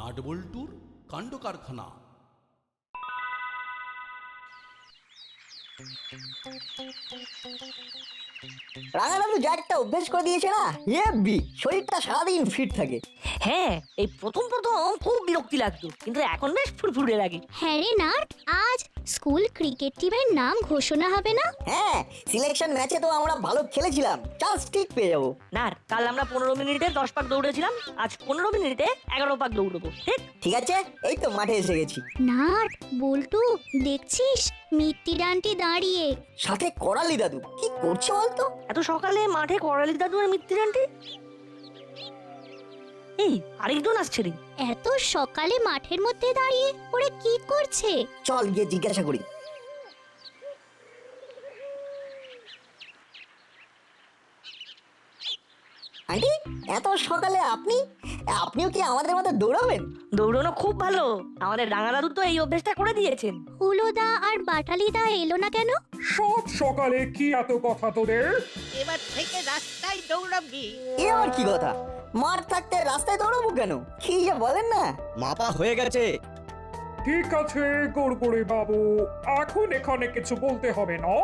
নাটবল্টুর কাণ্ড কারখানা। রাঙানাদু যা একটা অভ্যেস করে দিয়েছে না, হেব্বি, শরীরটা সারাদিন ফিট থাকে। হ্যাঁ, এই প্রথম প্রথম খুব বিরক্তি লাগতো, কিন্তু এখন বেশ ফুরফুরে লাগে। হ্যাঁ রে নাট, আজ স্কুল ক্রিকেট টিমের নাম ঘোষণা হবে না? হ্যাঁ, সিলেকশন ম্যাচে তো আমরা ভালো খেলেছিলাম, চান্স ঠিক পেয়ে যাবো। না, কাল আমরা 15 মিনিটে 10 পাক দৌড়েছিলাম, আজ 15 মিনিটে 11 পাক দৌড়বো। ঠিক? ঠিক আছে, এই তো মাঠে এসে গেছি। নাট, বল্টু, দেখছিস মিত্তি ডান্টি দাঁড়িয়ে। সাথে করালি দাদু কি করছে বলতো? এত সকালে মাঠে করালি দাদু আর মিত্তি আন্টি? এই আরেকজন আসছে রে। এত সকালে মাঠের মধ্যে দাঁড়িয়ে ওরা কি করছে? চল গিয়ে জিজ্ঞাসা করি। আন্টি, এত সকালে আপনিও কি আমাদের মতো দৌড়াবেন? দৌড়ানো খুব ভালো, আমাদের রাঙা দাদু তো এই অভ্যেসটা করে দিয়েছেন। হুলোদা আর বাটালিদা এলো না কেন? সব সকালে কি এত কথা তোদের? এবার থেকে রাস্তায় দৌড়াবি। এ আবার কি কথা? মাঠ থাকতে রাস্তায় দৌড়াবো কেন? কি যে বলেন না। মাপা হয়ে গেছে। ঠিক আছে গড়গড়ে বাবু, এখন এখানে কিছু বলতে হবে না।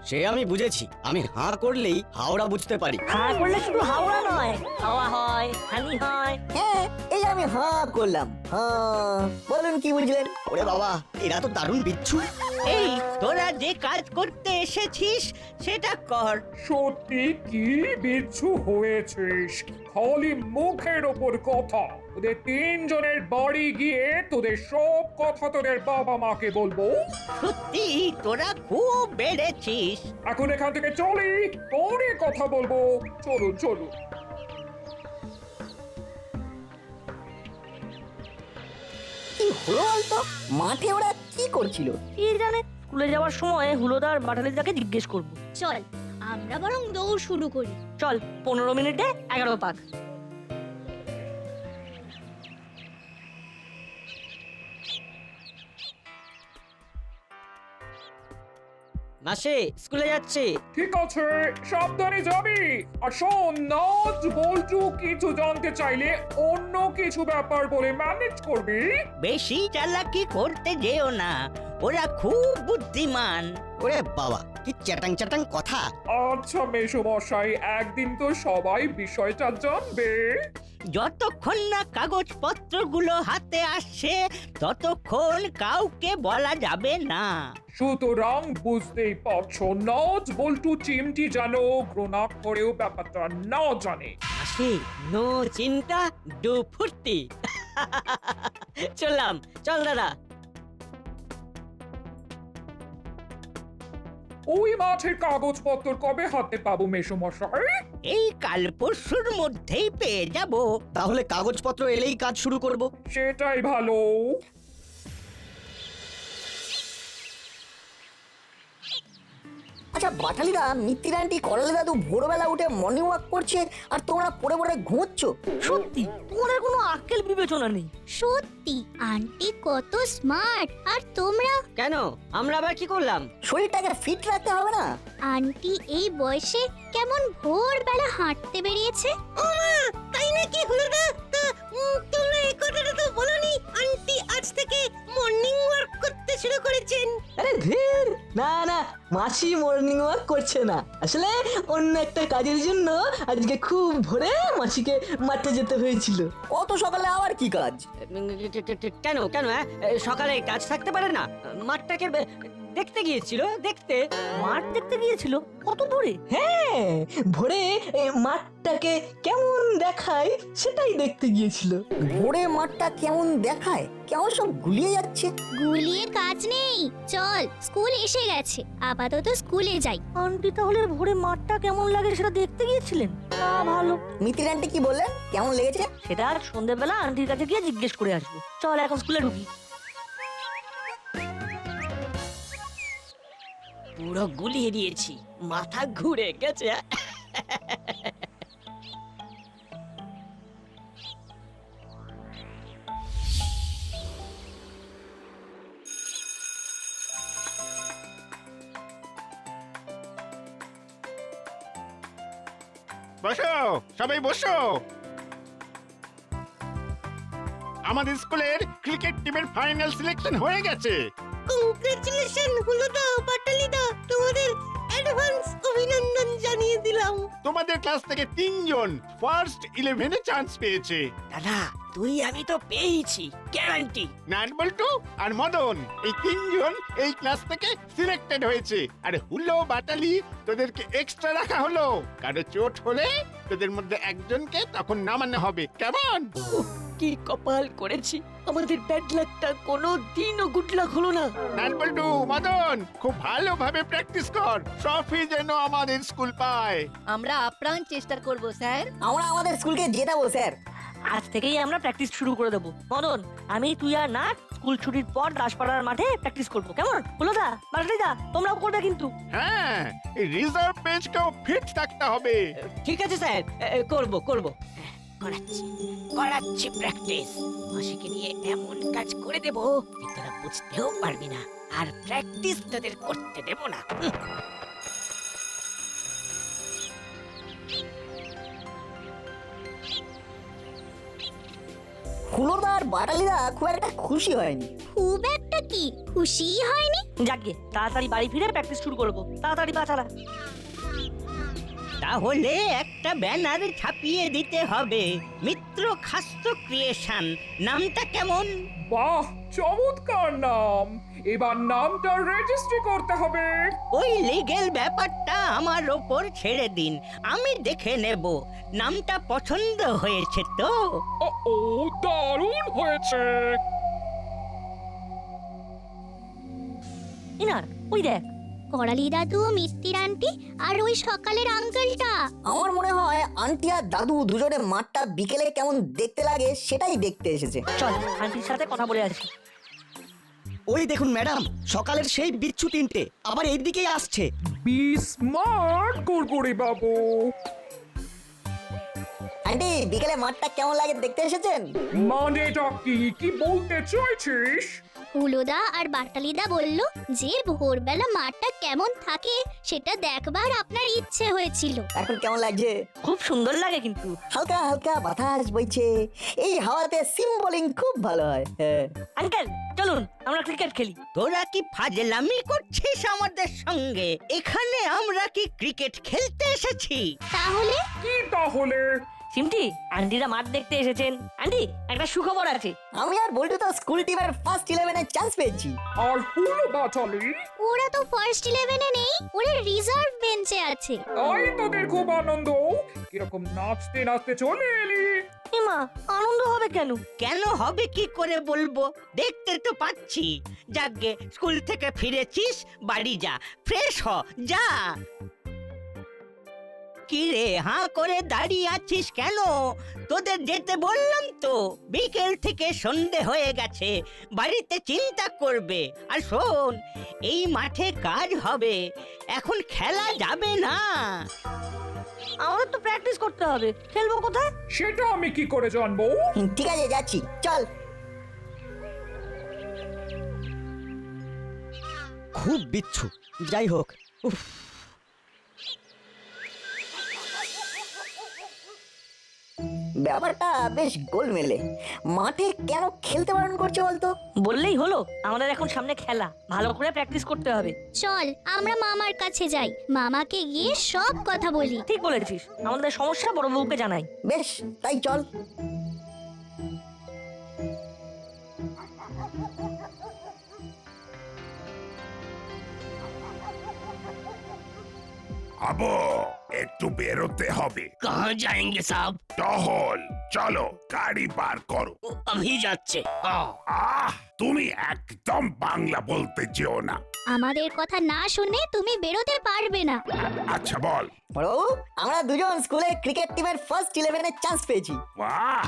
সে আমি বুঝেছি, আমি হাঁ করলেই হাওড়া বুঝতে পারি। হ্যাঁ করলে শুধু হাওড়া নয়, হাওয়া হয়, হানি হয়। হ্যাঁ, এই আমি হাঁ করলাম। হ্যাঁ, বলুন কি বুঝলেন? ওরে বাবা, এরা তো দারুণ বিচ্ছু। এই তোরা যে কাজ করতে এসেছিস সেটা কর। সত্যি কি বিচ্ছু হয়েছিস? খালি মুখের ওপর কথা। ওদের তিনজনের বাড়ি গিয়ে তোদের সব কথা তোদের বাবা মাকে বলবো। সত্যি তোরা খুব বেড়েছিস। এখন এখান থেকে চলি, পরে কথা বলবো। চলুন চলুন। কি হলো বলতো? মাঠে ওরা কি করছিল? কি জানে, স্কুলে যাওয়ার সময় হুলোদা আর বাটালিদাকে জিজ্ঞেস করব। চল আমরা বরং দৌড় শুরু করি। চল, 15 মিনিটে 11 পাক। মাসে স্কুলে যাচ্ছে। ঠিক আছে, সাবধানে যাবি। আর শোন, নাচ বল্টু কিছু জানতে চাইলে অন্য কিছু ব্যাপার বলে ম্যানেজ করবি। বেশি চালাকি করতে যেও না, ওরা খুব বুদ্ধিমান। ওরে বাবা, কি চ্যাটাং চ্যাটাং কথা। আচ্ছা মেশো মশাই, একদিন তো সবাই বিষয়টা জানবে। যতক্ষণ না কাগজপত্রগুলো হাতে আসছে ততক্ষণ কাউকে বলা যাবে না। সুতরাং বুঝতেই পারছো, নাচ বল্টু চিমটি যেন ঘৃণা করেও ব্যাপারটা না জানে। মাসে নো চিন্তা ডু ফুর্তি। চললাম, চল দাদা। ওই মাঠের কাগজপত্র কবে হাতে পাবো মেশো মশাই? এই কাল পরশুর মধ্যেই পেয়ে যাব। তাহলে কাগজপত্র এলেই কাজ শুরু করব। সেটাই ভালো। আচ্ছা বাটালিদা, মিত্তির আন্টি, করালি দাদু ভোরবেলা উঠে মর্নিং ওয়াক করছে আর তোমরা পড়ে পড়ে ঘুমোচ্ছ। সত্যি তোমাদের কোনো আক্কেল বিবেচনা নেই। সত্যি আন্টি কত স্মার্ট, আর তোমরা? কেন, আমরা আবার কি করলাম? শরীরটাকে ফিট রাখতে হবে না? আন্টি এই বয়সে কেমন ভোরবেলা হাঁটতে বেরিয়েছে। তাই নাকি হুলোদা? তোমরা এই কথাটা তো বলনি, আন্টি আজ থেকে মর্নিং ওয়াক করতে শুরু করেছেন। আরে ধীর, না না, মাসি মর্নিং ওয়াক করছে না, আসলে অন্য একটা কাজের জন্য আজকে খুব ভোরে মাসিকে মাঠে যেতে হয়েছিল। কত সকালে আবার কি কাজ? কেন কেন সকালে কাজ থাকতে পারে না? মাঠটাকে দেখতে গিয়েছিল, দেখতে। মাঠ দেখতে গিয়েছিল? কত দূরে? হ্যাঁ, ভোরে মাঠটাকে কেমন দেখায় সেটাই দেখতে গিয়েছিল। ভোরে মাঠটা কেমন দেখায়? কেমন সব গুলিয়ে যাচ্ছে। গুলিয়ে কাজ নেই, চল স্কুল এসে গেছে, আপাতত স্কুলে যাই। আন্টি তাহলে ভোরে মাঠটা কেমন লাগে সেটা দেখতে গিয়েছিলেন? তা ভালো। মিত্তির আন্টি কি বললেন, কেমন লেগেছে? সেটা আর সন্ধ্যেবেলা আন্টির কাছে গিয়ে জিজ্ঞেস করে আসবো। চল এখন স্কুলে ঢুকি। পুরো গুলিয়ে দিয়েছি, মাথা ঘুরে গেছে। বসো, সবাই বসো। আমাদের স্কুলের ক্রিকেট টিমের ফাইনাল সিলেকশন হয়ে গেছে। কংগ্রেচুলেশন হুলোদা পাটালিদা, তোমাদের অ্যাডভান্স অভিনন্দন জানিয়ে দিলাম। তোমাদের ক্লাস থেকে 3 জন ফার্স্ট 11-এ চান্স পেয়েছে। দাদা তুই আমি তো পেয়েছি গ্যারান্টি। নাটবল্টু আর মদন এই 3 জন এই ক্লাস থেকে সিলেক্টেড হয়েছে। আর হুলো বাটালি তোদেরকে এক্সট্রা রাখা হলো, কারো চোট হলে তোদের মধ্যে একজনকে তখন নামানো হবে, কেমন? কি কপাল করেছি, আমাদের ব্যাড লাকটা কোনো দিনও গুড লাক হলো না। নাটবল্টু, মদন, খুব ভালোভাবে প্র্যাকটিস কর, ট্রফি যেন আমাদের স্কুল পায়। আমরা আপ্রাণ চেষ্টা করব স্যার। আমরা আমাদের স্কুলকে জেতাবো স্যার। আজ থেকেই আমরা প্র্যাকটিস শুরু করে দেবো। মদন, আমি, তুই আর নাট স্কুল ছুটির পর দাসপাড়ার মাঠে প্র্যাকটিস করবো, কেমন? হুলোদা, বাটালিদা, তোমরাও করবে কিন্তু। হ্যাঁ, এই রিজার্ভ বেঞ্চকেও ফিট থাকতে হবে। ঠিক আছে স্যার, করব করব। করাচ্ছি করাচ্ছি প্র্যাকটিস। মাসিকে নিয়ে এমন কাজ করে দেব যে তোরা বুঝতেও পারবি না, আর প্র্যাকটিস তোদের করতে দেব না। হুলোদা আর বাটালিদা খুব একটা খুশি হয়নি। খুব একটা কি খুশিই হয়নি। যাকে তাড়াতাড়ি বাড়ি ফিরে প্র্যাকটিস শুরু করবো, তাড়াতাড়ি বাঁচারা। তাহলে একটা ব্যানার ছাপিয়ে দিতে হবে, মিত্র খাস্ত ক্রিয়েশন। নামটা কেমন? বাহ, চমৎকার নাম। এবার নামটা রেজিস্ট্রি করতে হবে। ওই লিগ্যাল ব্যাপারটা আমার ওপর ছেড়ে দিন, আমি দেখে নেব। নামটা পছন্দ হয়েছে তো? ও, দারুণ হয়েছে। ইনার, ওই দেখ। করালি দাদু, মিত্তির আন্টি আর ওই সকালের আঙ্কেলটা। আমার মনে হয় আন্টি আর দাদু দুজনে মাঠটা বিকেলে কেমন দেখতে লাগে সেটাই দেখতে এসেছে। চল আন্টির সাথে কথা বলে আসি। ওই দেখুন ম্যাডাম, সকালের সেই বিচ্ছু তিনটে আবার এইদিকেই আসছে। Be smart Gurguri Babu. Aunty, বিকেলে মাঠটা কেমন লাগে দেখতে এসেছেন? মানেটা কি বলতে চাইছিস? হুলোদা আর বাটালিদা বলল যে ভোরবেলা মাঠটা কেমন থাকে সেটা দেখবার আপনার ইচ্ছে হয়েছিল। এখন কেমন লাগছে? খুব সুন্দর লাগে কিন্তু। হালকা হালকা বাতাস বইছে, এই হাওয়াতে সিম বোলিং খুব ভালো হয়। হ্যাঁ। আঙ্কেল, চলুন আমরা ক্রিকেট খেলি। তোরা কি ফাজলামি করছিস আমাদের সঙ্গে? এখানে আমরা কি ক্রিকেট খেলতে এসেছি? তাহলে কি তাহলে? সিমটি, আন্টিরা মাঠ দেখতে এসেছেন। আন্টি, একটা সুখবর আছে। আমি আর বল্টু তো স্কুল টিমের ফার্স্ট 11-এ চান্স পেয়েছি। আর হুলো বাটালি? ওরা তো ফার্স্ট 11-এ নেই, ওরা রিজার্ভ বেঞ্চে আছে। তাই তোদের খুব আনন্দ। কিরকম নাচতে নাচতে চলে এলি? এমা, আনন্দ হবে কেন? কেন হবে কি করে বলবো, দেখতে তো পাচ্ছি। যাকগে, স্কুল থেকে ফিরেছিস, বাড়ি যা, ফ্রেশ হ, যা। কি রে, হাঁ করে দাঁড়িয়ে আছিস কেন? তোদের যেতে বললাম তো, বিকেল থেকে সন্ধে হয়ে গেছে, বাড়িতে চিন্তা করবে। আর শোন, এই মাঠে কাজ হবে, এখন খেলা যাবে না। আমাদের তো প্র্যাকটিস করতে হবে, খেলবো কোথায়? সেটা আমি কি করে জানবো? ঠিক আছে, যাচ্ছি, চল। খুব বিচ্ছু, যাই হোক। উফ, ব্যাপারটা বেশ গোলমেলে। মাঠে কেন খেলতে বারণ করছে বলতো? বললেই হলো, আমাদের এখন সামনে খেলা, ভালো করে প্র্যাকটিস করতে হবে। চল আমরা মামার কাছে যাই, মামাকে গিয়ে সব কথা বলি। ঠিক বলেছিস, আমাদের সমস্যা বড় বউকে জানাই। বেশ, তাই চল। আবো, একটু বেরোতে হবে। কাহা যায়েঙ্গে সাব? টহল, চলো গাড়ি পার করো। আমি যাচ্ছে। তুমি একদম বাংলা বলতে যেও না। আমাদের কথা না শুনে তুমি বেরোতে পারবে না। আচ্ছা বল। বড়, আমরা দুজন স্কুলে ক্রিকেট টিমের ফার্স্ট 11-এ চান্স পেয়েছি। বাহ,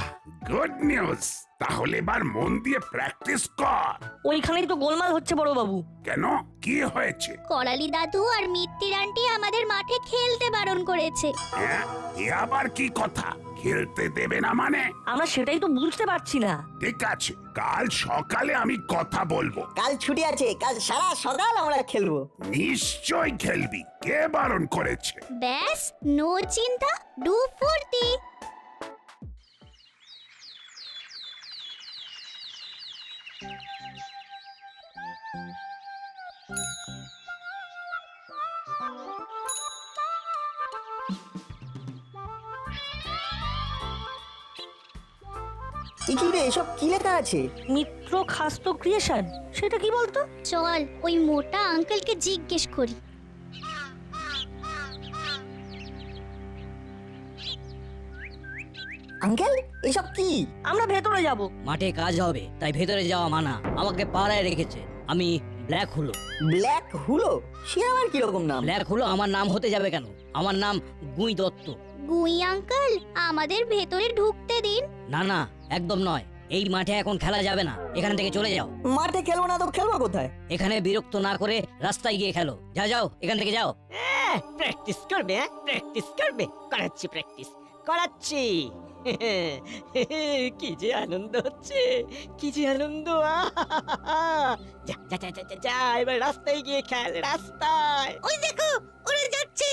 গুড নিউজ। তাহলে এবার মন দিয়ে প্র্যাকটিস কর। ওইখানেই তো গোলমাল হচ্ছে বড় বাবু। কেন, কি হয়েছে? করালি দাদু আর মিত্তির আন্টি আমাদের মাঠে খেলতে বারণ করেছে। হ্যাঁ, এ আবার কি কথা? খেলতে দেবে না মানে? আমরা সেটাই তো বুঝতে পারছি না। ঠিক আছে, কাল সকালে আমি কথা বলবো। কাল ছুটি আছে, কাল সারা সকাল আমরা খেলবো। নিশ্চয় খেলবি, কে বারণ করেছে? ব্যাস, নো চিন্তা, ডু ফুর্তি। কি রে এসব কি লেখা আছে? মিত্র খাস্ত ক্রিয়েশন, সেটা কি বলতো? চল ওই মোটা আঙ্কেলকে জিজ্ঞেস করি। আঙ্কেল এসব কি? আমরা ভেতরে যাব। মাঠে কাজ হবে, তাই ভেতরে যাওয়া মানা। আমাকে পাড়ায় রেখেছে। আমি ব্ল্যাক হুলো। ব্ল্যাক হুলো? সে আবার কিরকম নাম? ব্ল্যাক হুলো আমার নাম হতে যাবে কেন? আমার নাম গুই দত্ত। গুই আঙ্কেল, আমাদের ভেতরে ঢুকতে দিন। না না, একদম নয়। এই মাঠে এখন খেলা যাবে না, এখান থেকে চলে যাও। মাঠে খেলবো না তো খেলবো কোথায়? এখানে বিরক্ত না করে রাস্তায় গিয়ে খেলো। যাও এখান থেকে যাও। প্র্যাকটিস করবে, প্র্যাকটিস করবে। করাচ্ছি, প্র্যাকটিস করাচ্ছি। কি যে আনন্দ হচ্ছে, কি যে আনন্দ। যা যা যা যা যা, এবার রাস্তায় গিয়ে খেল, রাস্তায়। ওই দেখো ওরা যাচ্ছে।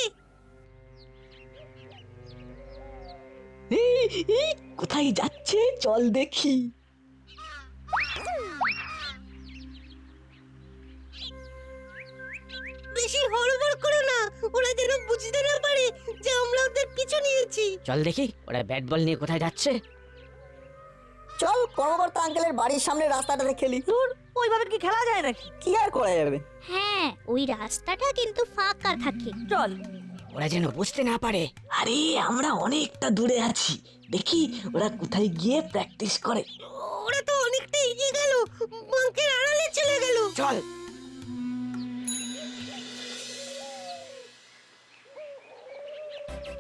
এই কোথায় যাচ্ছে চল দেখি। বেশি হড়বড় করো না, ওরা যেন বুঝতে না পারে যে আমরা ওদের পিছু নিয়েছি। চল দেখি ওরা ব্যাট বল নিয়ে কোথায় যাচ্ছে। চল কর্মকর্তা আঙ্কেলের বাড়ির সামনে রাস্তাটাতে খেলি। দূর, ওইভাবে কি খেলা যায় নাকি? কি আর করা যাবে? হ্যাঁ, ওই রাস্তাটা কিন্তু ফাঁকা থাকে। চল। ওরা যেন বুঝতে না পারে। আরে আমরা অনেকটা দূরে আছি, দেখি ওরা কোথায় গিয়ে প্র্যাকটিস করে। ওরা তো অনেকটা এগিয়ে গেল, বাঁকের আড়ালে চলে গেল। চল।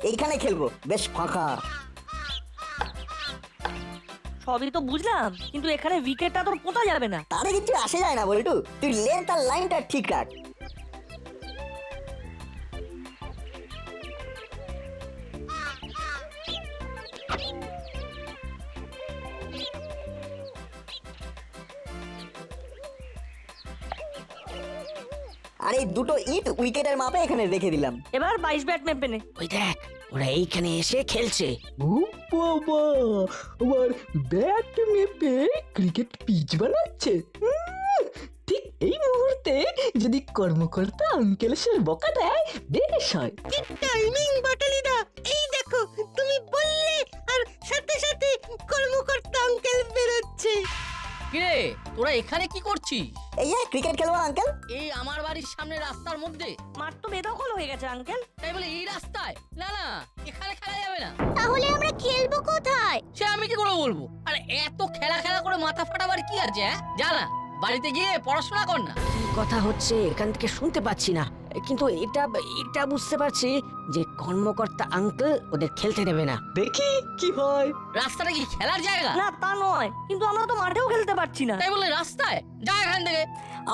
এইখানে খেলবো, বেশ ফাঁকা। সবই তো বুঝলাম, কিন্তু এখানে উইকেটটা তোর পোঁতা যাবে না। তাতে কিছু আসে যায় না বলটু, তুই লেন্থ আর লাইনটা ঠিক রাখ। আর এই দুটো ইট উইকেটের মাপে এখানে রেখে দিলাম। এবার 22 ব্যাট মেপে নে। ওই দেখ, ওরা এইখানে এসে খেলছে। বাবা, আবার ব্যাট মেপে ক্রিকেট পিচ বানাচ্ছে। ঠিক এই মুহূর্তে যদি কর্মকর্তা আঙ্কেল এসে বকা দেয় বেশ হয়। কি টাইমিং বাটালিদা! এই দেখো তুমি বললে আর সাথে সাথে কর্মকর্তা আঙ্কেল বেরোচ্ছে। কিরে, তোরা এখানে কি করছিস? এই যে ক্রিকেট খেলবো আঙ্কেল। এই আমার বাড়ির সামনে রাস্তার মধ্যে? মাঠ তো বেদখল হয়ে গেছে আঙ্কেল। তাই বলে এই রাস্তায়? না না, এখানে খেলা যাবে না। তাহলে আমরা খেলবো কোথায়? সে আমি কি করে বলবো? আরে এত খেলা খেলা করে মাথা ফাটাবার কি আছে? যা না, বাড়িতে গিয়ে পড়াশোনা কর না। কথা হচ্ছে এখান থেকে শুনতে পাচ্ছি না, কিন্তু এটা বুঝতে পারছি যে কর্মকর্তা আঙ্কেল ওদের খেলতে দেবে না। দেখি কি হয়। রাস্তাটা কি খেলার জায়গা? না তা নয়, কিন্তু আমরা তো মাঠেও খেলতে পারছি না। তাই বলে রাস্তায়? যা এখান থেকে।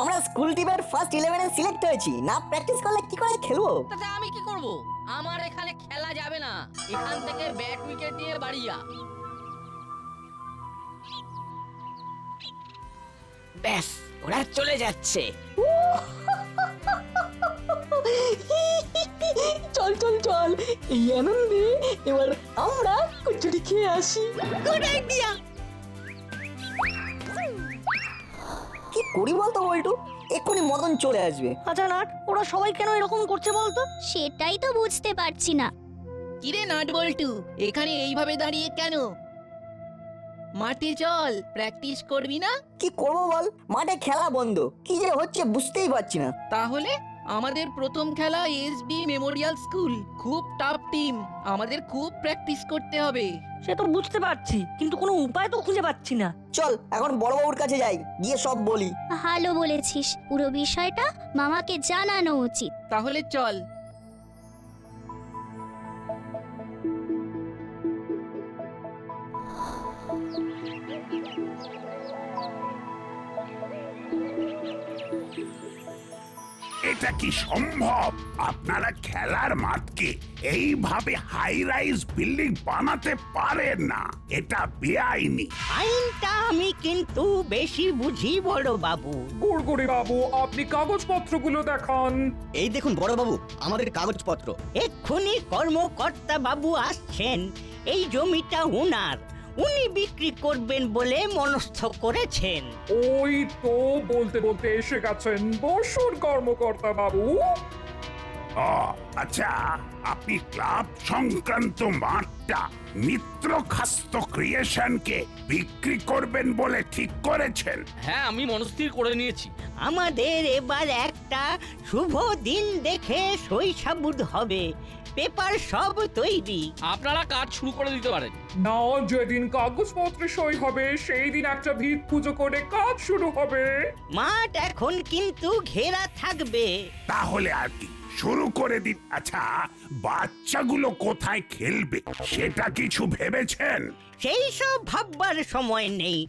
আমরা স্কুল টিমের ফার্স্ট 11-এ সিলেক্ট হয়েছি, না প্র্যাকটিস করলে কি করে খেলবো? তাতে আমি কি করব? আমার এখানে খেলা যাবে না। এখান থেকে ব্যাট উইকেট নিয়ে বাড়ি যা। ব্যাস, ওরা চলে যাচ্ছে। চল চল চল, এই আনন্দে এবার আমরা কচুরি খেয়ে আসি। Good idea. কি করি বলতো বলটু, এক্ষুনি মদন চলে আসবে। আচ্ছা নাট, ওরা সবাই কেন এরকম করছে বলতো? সেটাই তো বুঝতে পারছি না। কিরে নাট বল্টু, এখানে এইভাবে দাঁড়িয়ে কেন? মাঠে চল, প্র্যাকটিস করবি না? কি করবো বল, মাঠে খেলা বন্ধ, কি যে হচ্ছে বুঝতেই পারছি না। তাহলে আমাদের প্রথম খেলা এসবি মেমোরিয়াল স্কুল, খুব টাফ টিম, আমাদের খুব প্র্যাকটিস করতে হবে। সে তো বুঝতে পারছি, কিন্তু কোনো উপায় তো খুঁজে পাচ্ছি না। চল এখন বড়বাবুর কাছে যাই, গিয়ে সব বলি। ভালো বলেছিস, পুরো বিষয়টা মামাকে জানানো উচিত। তাহলে চল। এটা কি সম্ভব? আপনারা খেলার মাঠকে এইভাবে হাই রাইজ বিল্ডিং বানাতে পারেন না, এটা বেআইনি। আইনটা আমি কিন্তু বেশি বুঝি বড় বাবু। গুড়গুড়ি বাবু, আপনি কাগজপত্রগুলো দেখান। এই দেখুন বড় বাবু, আমাদের কাগজপত্র। এক্ষুনি কর্মকর্তা বাবু আসছেন। এই জমিটা ওনার, উনি বিক্রি করবেন বলে মনস্থ করেছেন। ওই তো বলতে বলতে এসে গেছেন বসুন কর্মকর্তা বাবু। ও আচ্ছা, আপনি ক্লাব সংক্রান্ত মাঠটা মিত্র খাস্ত ক্রিয়েশনকে বিক্রি করবেন বলে ঠিক করেছেন? হ্যাঁ, আমি মনস্থির করে নিয়েছি। আমাদের এবার একটা শুভ দিন দেখে সই সাবুদ হবে, পেপার সব তৈরি। আপনারা কাজ শুরু করে দিতে পারেন। না, যেদিন কাগজপত্রে সই হবে সেই দিন একটা ভিত পুজো করে কাজ শুরু হবে। মাঠ এখন কিন্তু ঘেরা থাকবে। তাহলে আর কি, শুরু করে দিন। আচ্ছা, বাচ্চাগুলো কোথায় খেলবে সেটা কিছু ভেবেছেন? সেই সব ভাববার সময় নেই।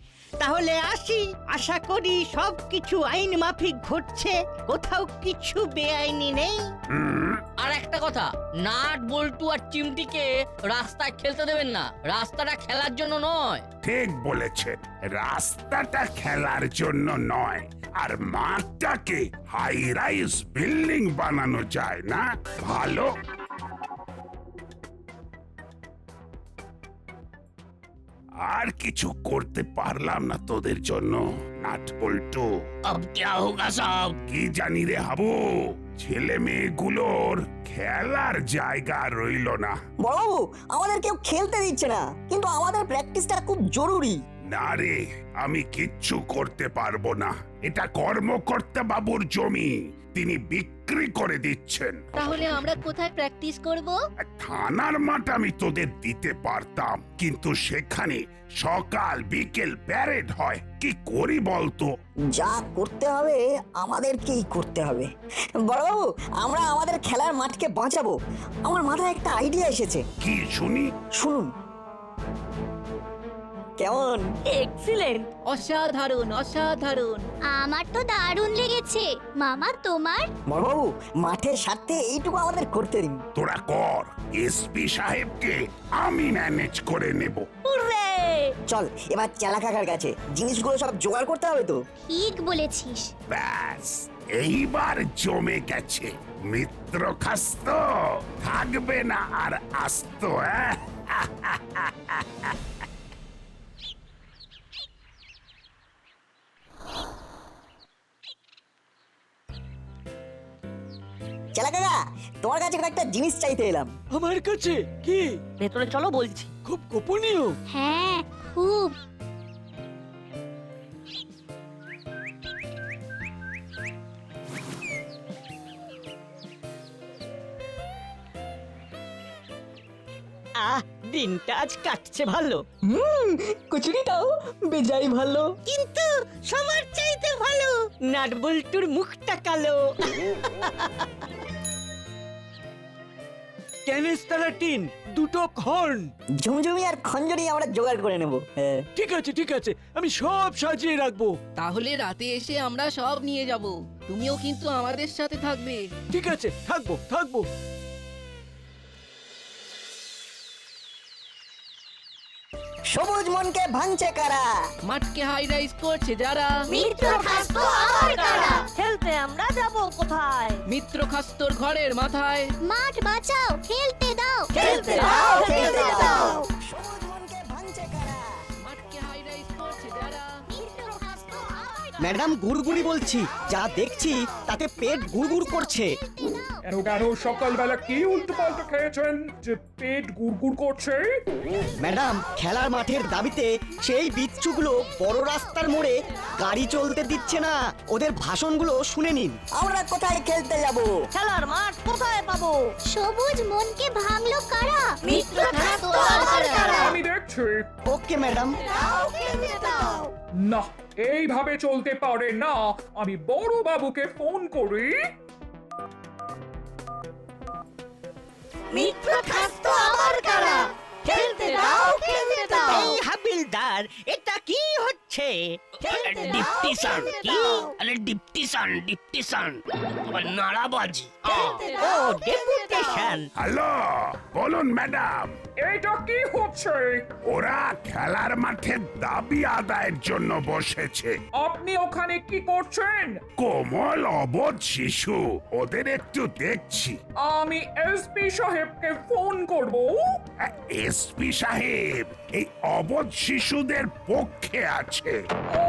তাহলে আসি, আশা করি সব কিছু আইন মাফিক ঘটছে, কোথাও কিছু বেআইনি নেই। আর একটা কথা, নাট বল্টু আর চিমটিকে রাস্তায় খেলতে দেবেন না। রাস্তাটা খেলার জন্য নয়। ঠিক বলেছেন, রাস্তাটা খেলার জন্য নয়, আর মাঠটাকে হাই রাইজ বিল্ডিং বানানো যায় না? ভালো। আর কিছু করতে পারলাম না তোদের জন্য, নাট বল্টু। কি জানি রে হাবু, ছেলে মেয়েগুলোর খেলার জায়গা রইল না। বড়বাবু, আমাদের কেউ খেলতে দিচ্ছে না, কিন্তু আমাদের প্র্যাকটিসটা খুব জরুরি। না রে, আমি কিচ্ছু করতে পারবো না। এটা কর্মকর্তা বাবুর জমি, তিনি বিক্রি করে দিচ্ছেন। তাহলে আমরা কোথায় প্র্যাকটিস করব? থানার মাঠ আমি তোদের দিতে পারতাম, কিন্তু সেখানে সকাল বিকেল প্যারেড হয়। কি করি বলতো? যা করতে হবে আমাদেরকেই করতে হবে। বড়বাবু, আমরা আমাদের খেলার মাঠকে বাঁচাবো। আমার মাথায় একটা আইডিয়া এসেছে। কি শুনি? শুনুন। কেমন? এক্সিলেন্ট। অসাধারণ, অসাধারণ। আমার তো দারুণ লেগেছে। মামা, তোমার? বড়বাবু, মাঠের স্বার্থে এইটুকু আমাদের করতে দিন। তোরা কর, এসপি সাহেবকে আমি ম্যানেজ করে নেব। হুররে! চল এবার চেলা কাকার কাছে, জিনিসগুলো সব জোগাড় করতে হবে তো। ঠিক বলেছিস। ব্যাস, এইবার জমে গেছে। মিত্র খাস্ত থাকবে না আর আস্ত। চেলা কাকা, তোমার কাছে একটা জিনিস চাইতে এলাম। আমার কাছে কি? ভেতরে চলো বলছি। খুব গোপনীয়? হ্যাঁ, খুব। দিনটা আজ কাটছে ভালো। কচুরিটাও বেজাই ভালো। কিন্তু সবার চাইতে ভালো নাট বল্টুর মুখটা কালো। ক্যানিস্টার টিন, দুটো হর্ন। ঝুমঝুমি আর খঞ্জনি আমরা জোগাড় করে নেব। ঠিক আছে ঠিক আছে, আমি সব সাজিয়ে রাখবো। তাহলে রাতে এসে আমরা সব নিয়ে যাব। তুমিও কিন্তু আমাদের সাথে থাকবে। ঠিক আছে, থাকবো থাকবো। সবুজ মনকে ভাঙছে কারা? মাঠকে হাই রাইজ করছে যারা। মিত্র খাস্ত আমার কারা? খেলতে আমরা যাব কোথায়? মিত্র খাস্তর ঘরের মাথায়। মাঠ বাঁচাও, খেলতে দাও। খেলতে দাও, খেলতে দাও। সবুজ মনকে ভাঙছে কারা? মাঠকে হাই রাইজ করছে যারা। মিত্র খাস্ত আমার ম্যাডাম গুড়গুড়ি বলছি, যা দেখছি তাতে পেট গুড়গুড় করছে। কেন কেন সকালবেলা কি উল্টো পাল্টো খেয়েছেন যে পেট গুড়গুড় করছে? ম্যাডাম, খেলার মাঠের দাবিতে সেই বিচ্ছুগুলো বড় রাস্তার মোড়ে গাড়ি চলতে দিচ্ছে না। ওদের ভাষণগুলো শুনে নিন। আমরা কোথায় খেলতে যাব? খেলার মাঠ কোথায় পাবো? সবুজ মনকে ভাঙলো কারা? মিত্র খাস্ত আমার কারা? আমি দেখছি। Okay madam. না, এইভাবে চলতে পারে না। আমি বড় বাবুকে ফোন করি। মিত্র খাস্ত আমার কারা? খেলতে দাও, খেলতে দাও। এই হাবিলদার, এটা কি হচ্ছে? ডিপটিশন কি? আরে ডিপটিশন নাড়াবাজি। ও, ডেপুটেশন। হ্যালো, বলুন ম্যাডাম। এটা কি হচ্ছে? ওরা খেলার মাঠে দাবি আদায়ের জন্য বসেছে। আপনি ওখানে কি করছেন? কোমল অবোধ শিশু, ওদের একটু দেখছি। আমি এসপি সাহেবকে ফোন করব। এসপি সাহেব এই অবধ শিশুদের পক্ষে আছে। ও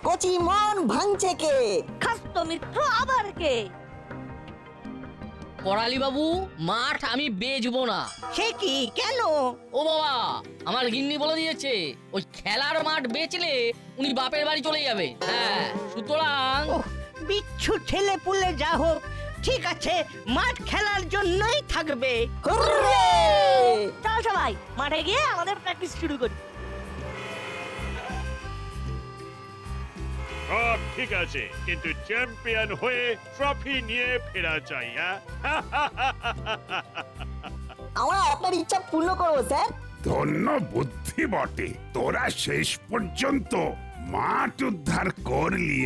কচি মন ভাঙছে কে? খাস্ত মিত্র আবার কে? করালি বাবু, মাঠ আমি বেচবো না। সে কি, কেন? ও বাবা, আমার গিন্নি বলে দিয়েছে ওই খেলার মাঠ বেচলে উনি বাপের বাড়ি চলে যাবে। হ্যাঁ, সুতরাং ওহ, বিচ্ছু ছেলে পুলে যা হোক, ঠিক আছে, মাঠ খেলার জন্যই থাকবে। হুররে! চল সবাই মাঠে গিয়ে আমাদের প্র্যাকটিস শুরু করি। সব ঠিক আছে, কিন্তু চ্যাম্পিয়ন হয়ে ট্রফি নিয়ে ফেরা চাই। আমরা আপনার ইচ্ছা পূর্ণ করবো স্যার। ধন্য বুদ্ধি বটে, তোরা শেষ পর্যন্ত মাঠ উদ্ধার করলি।